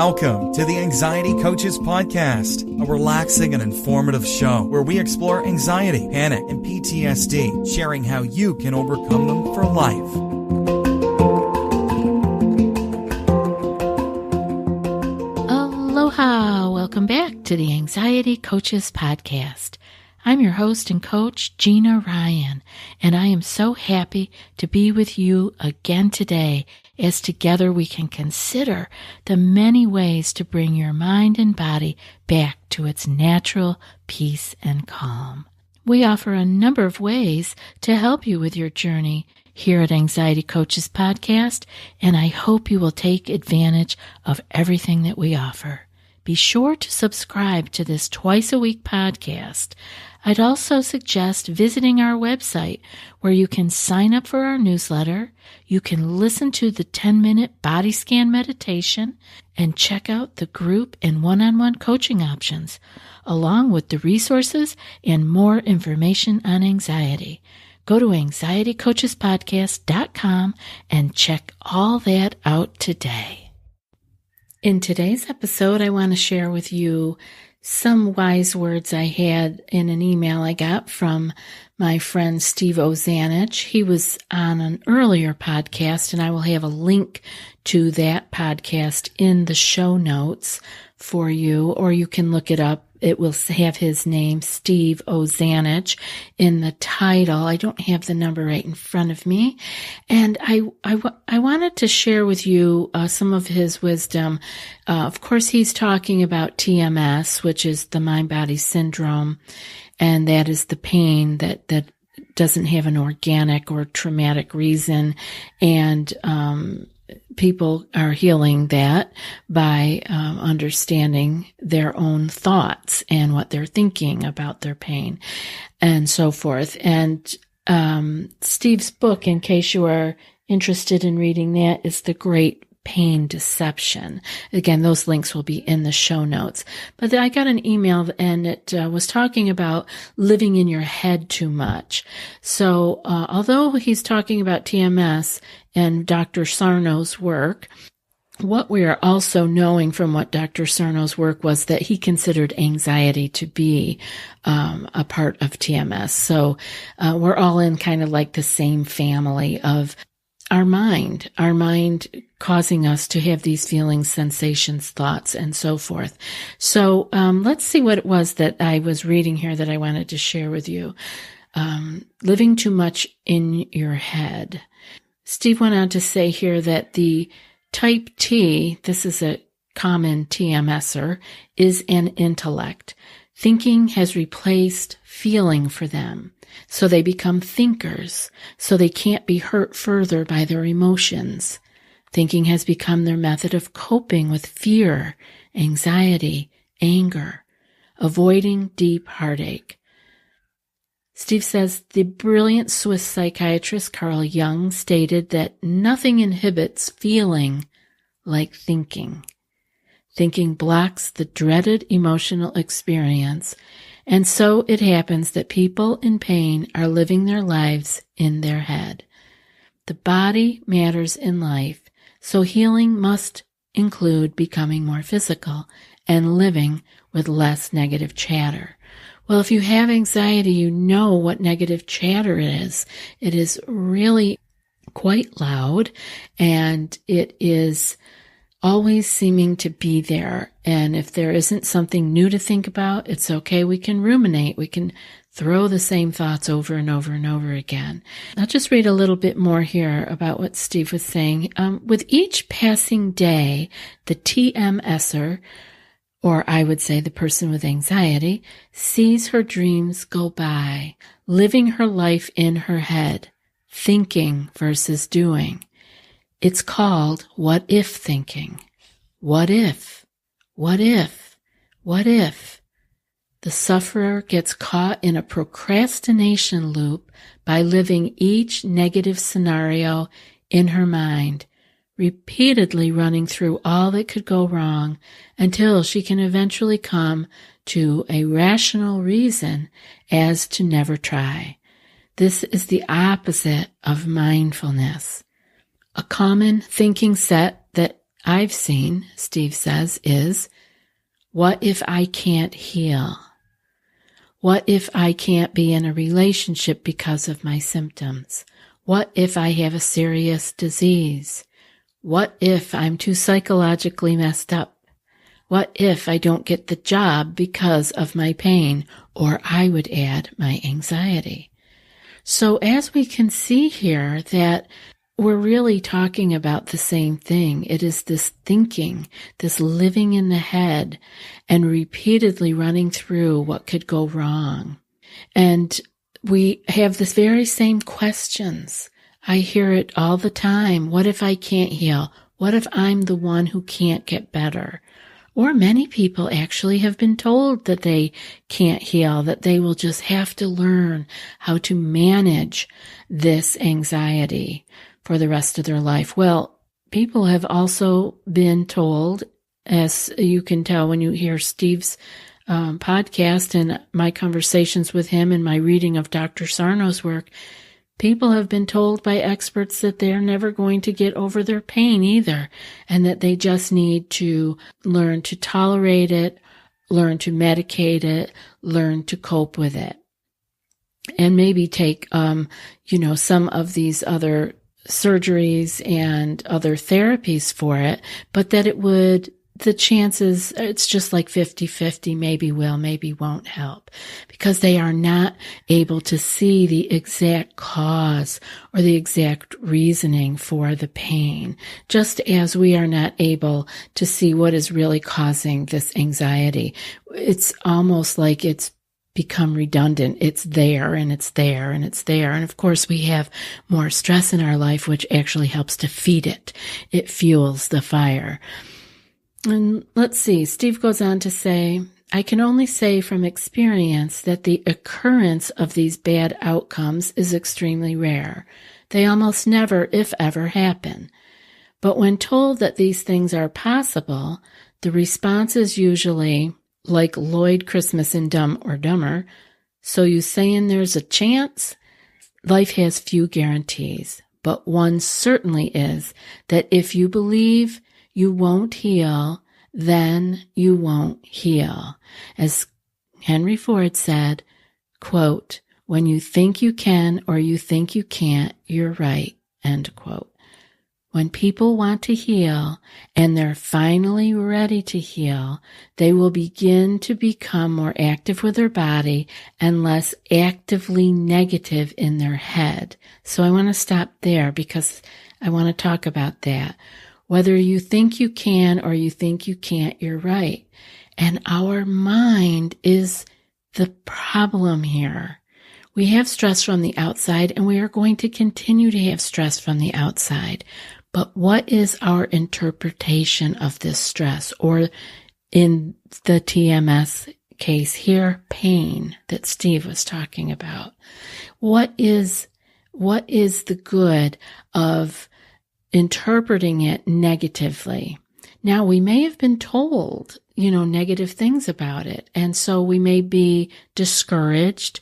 Welcome to the Anxiety Coaches Podcast, a relaxing and informative show where we explore anxiety, panic, and PTSD, sharing how you can overcome them for life. Aloha! Welcome back to the Anxiety Coaches Podcast. I'm your host and coach, Gina Ryan, and I am so happy to be with you again today as together we can consider the many ways to bring your mind and body back to its natural peace and calm. We offer a number of ways to help you with your journey here at Anxiety Coaches Podcast, and I hope you will take advantage of everything that we offer. Be sure to subscribe to this twice-a-week podcast. I'd also suggest visiting our website where you can sign up for our newsletter, you can listen to the 10-minute body scan meditation, and check out the group and one-on-one coaching options, along with the resources and more information on anxiety. Go to anxietycoachespodcast.com and check all that out today. In today's episode, I want to share with you some wise words I had in an email I got from my friend Steve Ozanich. He was on an earlier podcast, and I will have a link to that podcast in the show notes for you, or you can look it up. It will have his name, Steve Ozanich, in the title. I don't have the number right in front of me. And I wanted to share with you some of his wisdom. Of course, he's talking about TMS, which is the mind-body syndrome, and that is the pain that doesn't have an organic or traumatic reason. And people are healing that by understanding their own thoughts and what they're thinking about their pain and so forth. And Steve's book, in case you are interested in reading that, is The Great Pain Deception. Again, those links will be in the show notes. But I got an email and it was talking about living in your head too much. So although he's talking about TMS and Dr. Sarno's work, what we are also knowing from what Dr. Sarno's work was that he considered anxiety to be a part of TMS. So we're all in kind of like the same family of our mind causing us to have these feelings, sensations, thoughts, and so forth. So let's see what it was that I was reading here that I wanted to share with you. Living too much in your head. Steve went on to say here that the type T, this is a common TMSer, is an intellect. Thinking has replaced feeling for them. So they become thinkers, so they can't be hurt further by their emotions. Thinking has become their method of coping with fear, anxiety, anger, avoiding deep heartache. Steve says the brilliant Swiss psychiatrist Carl Jung stated that nothing inhibits feeling like thinking. Thinking blocks the dreaded emotional experience, and so it happens that people in pain are living their lives in their head. The body matters in life, so healing must include becoming more physical and living with less negative chatter. Well, if you have anxiety, you know what negative chatter is. It is really quite loud, and it is always seeming to be there. And if there isn't something new to think about, it's okay. We can ruminate. We can throw the same thoughts over and over and over again. I'll just read a little bit more here about what Steve was saying. With each passing day, the TMSer, or I would say the person with anxiety, sees her dreams go by, living her life in her head, thinking versus doing. It's called what if thinking. What if? What if? What if? The sufferer gets caught in a procrastination loop by living each negative scenario in her mind, repeatedly running through all that could go wrong until she can eventually come to a rational reason as to never try. This is the opposite of mindfulness. A common thinking set that I've seen, Steve says, is, what if I can't heal? What if I can't be in a relationship because of my symptoms? What if I have a serious disease? What if I'm too psychologically messed up? What if I don't get the job because of my pain? Or I would add my anxiety. So as we can see here that we're really talking about the same thing. It is this thinking, this living in the head, and repeatedly running through what could go wrong. And we have this very same questions. I hear it all the time. What if I can't heal? What if I'm the one who can't get better? Or many people actually have been told that they can't heal, that they will just have to learn how to manage this anxiety for the rest of their life. Well, people have also been told, as you can tell when you hear Steve's podcast and my conversations with him and my reading of Dr. Sarno's work, people have been told by experts that they're never going to get over their pain either, and that they just need to learn to tolerate it, learn to medicate it, learn to cope with it, and maybe take, some of these other surgeries and other therapies for it, but that the chances, it's just like 50-50, maybe will, maybe won't help, because they are not able to see the exact cause or the exact reasoning for the pain, just as we are not able to see what is really causing this anxiety. It's almost like it's become redundant. It's there and it's there and it's there. And of course we have more stress in our life, which actually helps to feed it. It fuels the fire. And let's see, Steve goes on to say, I can only say from experience that the occurrence of these bad outcomes is extremely rare. They almost never, if ever, happen. But when told that these things are possible, the response is usually, like Lloyd Christmas in Dumb or Dumber, so you saying there's a chance? Life has few guarantees, but one certainly is that if you believe you won't heal, then you won't heal. As Henry Ford said, quote, when you think you can or you think you can't, you're right, end quote. When people want to heal and they're finally ready to heal, they will begin to become more active with their body and less actively negative in their head. So I want to stop there because I want to talk about that. Whether you think you can or you think you can't, you're right. And our mind is the problem here. We have stress from the outside and we are going to continue to have stress from the outside. But what is our interpretation of this stress, or in the TMS case here, pain that Steve was talking about? What is the good of interpreting it negatively? Now, we may have been told, negative things about it, and so we may be discouraged,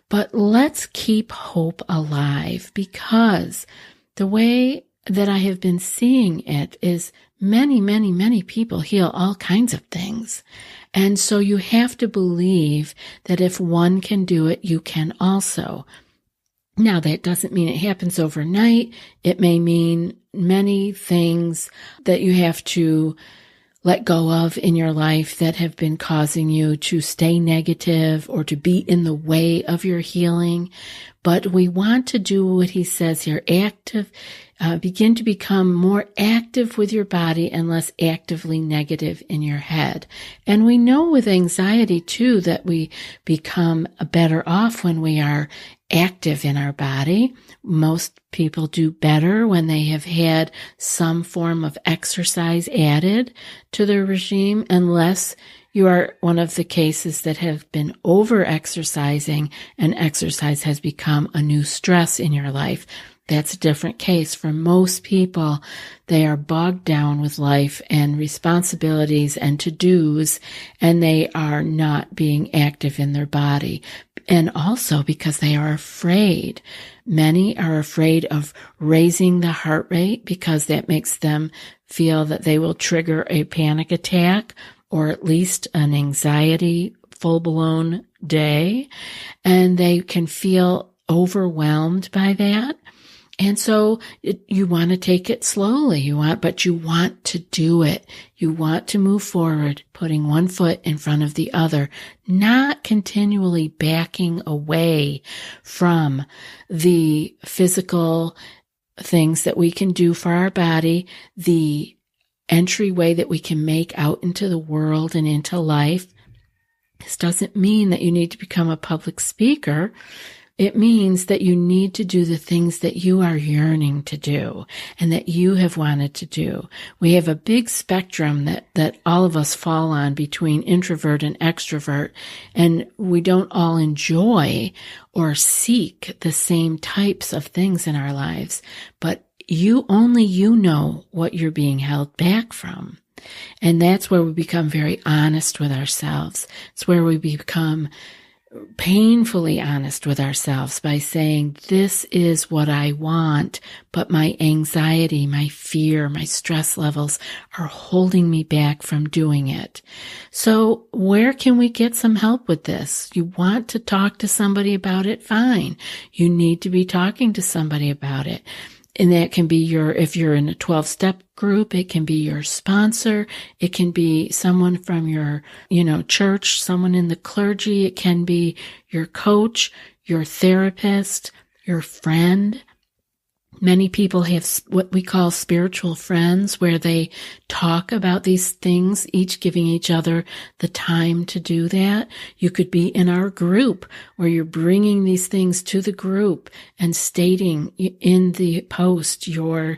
but let's keep hope alive, because the way that I have been seeing it is many, many, many people heal all kinds of things. And so you have to believe that if one can do it, you can also. Now, that doesn't mean it happens overnight. It may mean many things that you have to let go of in your life that have been causing you to stay negative or to be in the way of your healing. But we want to do what he says here, begin to become more active with your body and less actively negative in your head. And we know with anxiety too that we become better off when we are active in our body. Most people do better when they have had some form of exercise added to their regime, unless you are one of the cases that have been over-exercising and exercise has become a new stress in your life. That's a different case. For most people, they are bogged down with life and responsibilities and to-dos, and they are not being active in their body. And also because they are afraid. Many are afraid of raising the heart rate because that makes them feel that they will trigger a panic attack or at least an anxiety full-blown day, and they can feel overwhelmed by that. And so you want to take it slowly, but you want to do it. You want to move forward, putting one foot in front of the other, not continually backing away from the physical things that we can do for our body, the entryway that we can make out into the world and into life. This doesn't mean that you need to become a public speaker. It means that you need to do the things that you are yearning to do and that you have wanted to do. We have a big spectrum that all of us fall on between introvert and extrovert, and we don't all enjoy or seek the same types of things in our lives, but only you know what you're being held back from. And that's where we become very honest with ourselves. It's where we become painfully honest with ourselves by saying, this is what I want, but my anxiety, my fear, my stress levels are holding me back from doing it. So where can we get some help with this? You want to talk to somebody about it? Fine. You need to be talking to somebody about it. And that can be if you're in a 12-step group, it can be your sponsor. It can be someone from your, church, someone in the clergy. It can be your coach, your therapist, your friend. Many people have what we call spiritual friends, where they talk about these things, each giving each other the time to do that. You could be in our group where you're bringing these things to the group and stating in the post where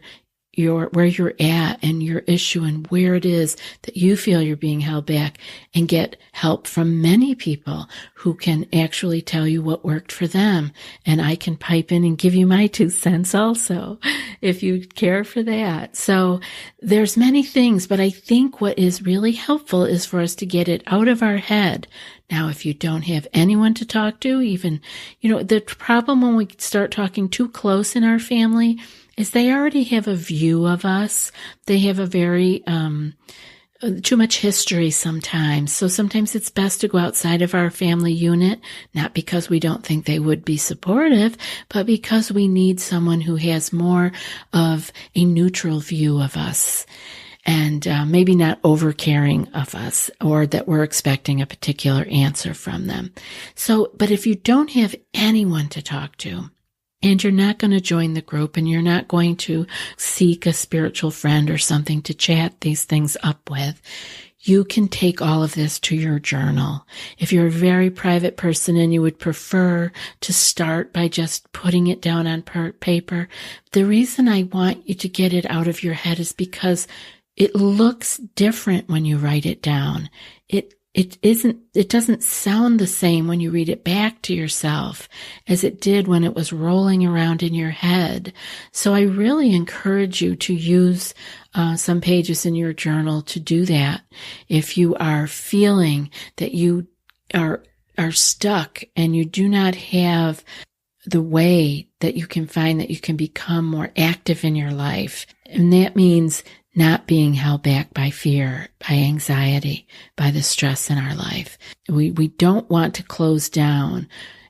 you're at and your issue and where it is that you feel you're being held back, and get help from many people who can actually tell you what worked for them. And I can pipe in and give you my 2 cents also, if you care for that. So there's many things, but I think what is really helpful is for us to get it out of our head. Now, if you don't have anyone to talk to, even, the problem when we start talking too close in our family is they already have a view of us. They have a very, too much history sometimes. So sometimes it's best to go outside of our family unit, not because we don't think they would be supportive, but because we need someone who has more of a neutral view of us. And maybe not over-caring of us, or that we're expecting a particular answer from them. So, but if you don't have anyone to talk to, and you're not going to join the group, and you're not going to seek a spiritual friend or something to chat these things up with, you can take all of this to your journal. If you're a very private person and you would prefer to start by just putting it down on paper, the reason I want you to get it out of your head is because it looks different when you write it down. It doesn't sound the same when you read it back to yourself as it did when it was rolling around in your head. So I really encourage you to use some pages in your journal to do that. If you are feeling that you are stuck and you do not have the way that you can find that you can become more active in your life, and that means not being held back by fear, by anxiety, by the stress in our life. We don't want to close down.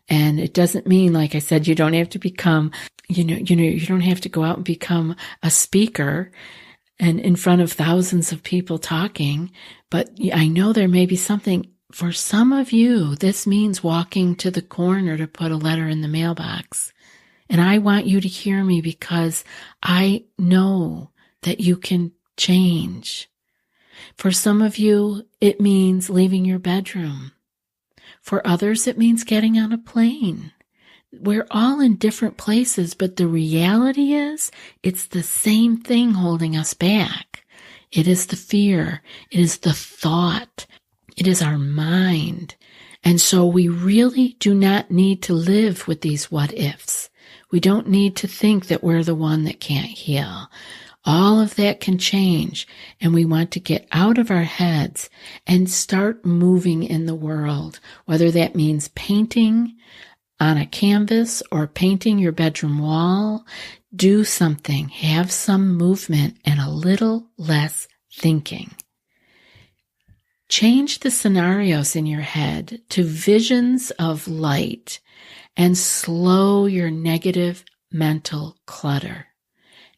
And it doesn't mean, like I said, you don't have to become, you don't have to go out and become a speaker and in front of thousands of people talking. But I know there may be something for some of you. This means walking to the corner to put a letter in the mailbox. And I want you to hear me because I know that you can change. For some of you, it means leaving your bedroom. For others, it means getting on a plane. We're all in different places, but the reality is it's the same thing holding us back. It is the fear. It is the thought. It is our mind. And so we really do not need to live with these what ifs. We don't need to think that we're the one that can't heal. All of that can change, and we want to get out of our heads and start moving in the world, whether that means painting, on a canvas or painting your bedroom wall. Do something, have some movement and a little less thinking. Change the scenarios in your head to visions of light and slow your negative mental clutter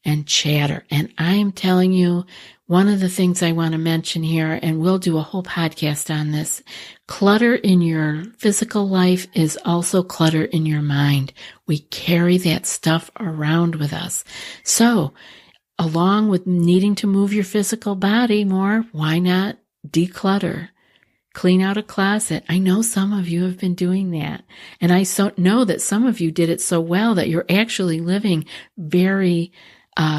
and chatter. And I'm telling you, one of the things I want to mention here, and we'll do a whole podcast on this, clutter in your physical life is also clutter in your mind. We carry that stuff around with us. So, along with needing to move your physical body more, why not declutter? Clean out a closet. I know some of you have been doing that. And I know that some of you did it so well that you're actually living very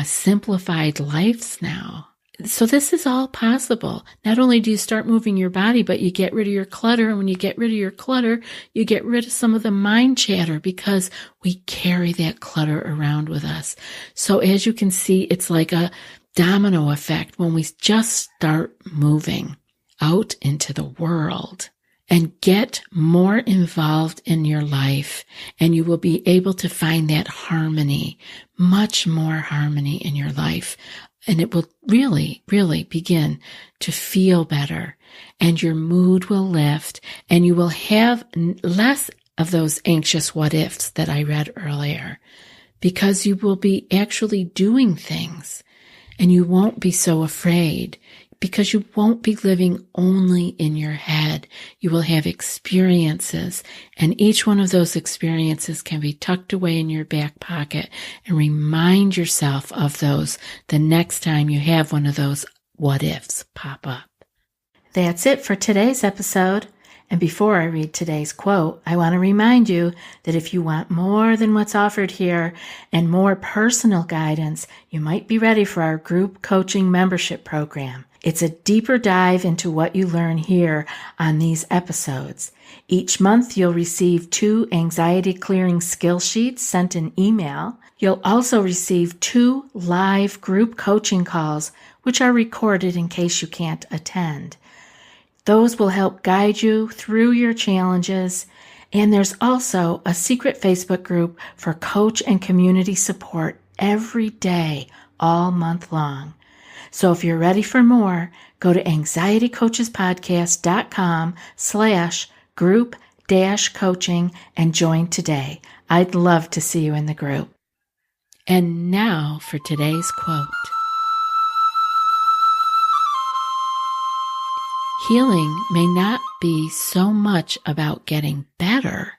simplified lives now. So this is all possible. Not only do you start moving your body, but you get rid of your clutter. And when you get rid of your clutter, you get rid of some of the mind chatter because we carry that clutter around with us. So as you can see, it's like a domino effect when we just start moving out into the world and get more involved in your life, and you will be able to find that harmony, much more harmony in your life. And it will really, really begin to feel better, and your mood will lift, and you will have less of those anxious what ifs that I read earlier, because you will be actually doing things, and you won't be so afraid, because you won't be living only in your head. You will have experiences, and each one of those experiences can be tucked away in your back pocket, and remind yourself of those the next time you have one of those what ifs pop up. That's it for today's episode. And before I read today's quote, I want to remind you that if you want more than what's offered here and more personal guidance, you might be ready for our group coaching membership program. It's a deeper dive into what you learn here on these episodes. Each month, you'll receive 2 anxiety clearing skill sheets sent in email. You'll also receive 2 live group coaching calls, which are recorded in case you can't attend. Those will help guide you through your challenges. And there's also a secret Facebook group for coach and community support every day, all month long. So if you're ready for more, go to anxietycoachespodcast.com/group-coaching and join today. I'd love to see you in the group. And now for today's quote. Healing may not be so much about getting better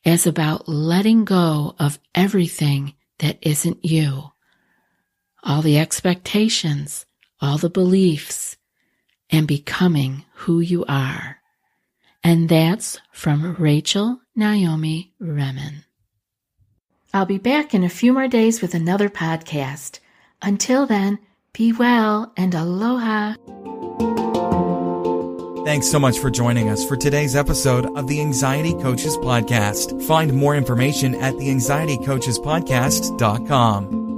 as about letting go of everything that isn't you. All the expectations, all the beliefs, and becoming who you are. And that's from Rachel Naomi Remen. I'll be back in a few more days with another podcast. Until then, be well and aloha. Thanks so much for joining us for today's episode of the Anxiety Coaches Podcast. Find more information at theanxietycoachespodcast.com.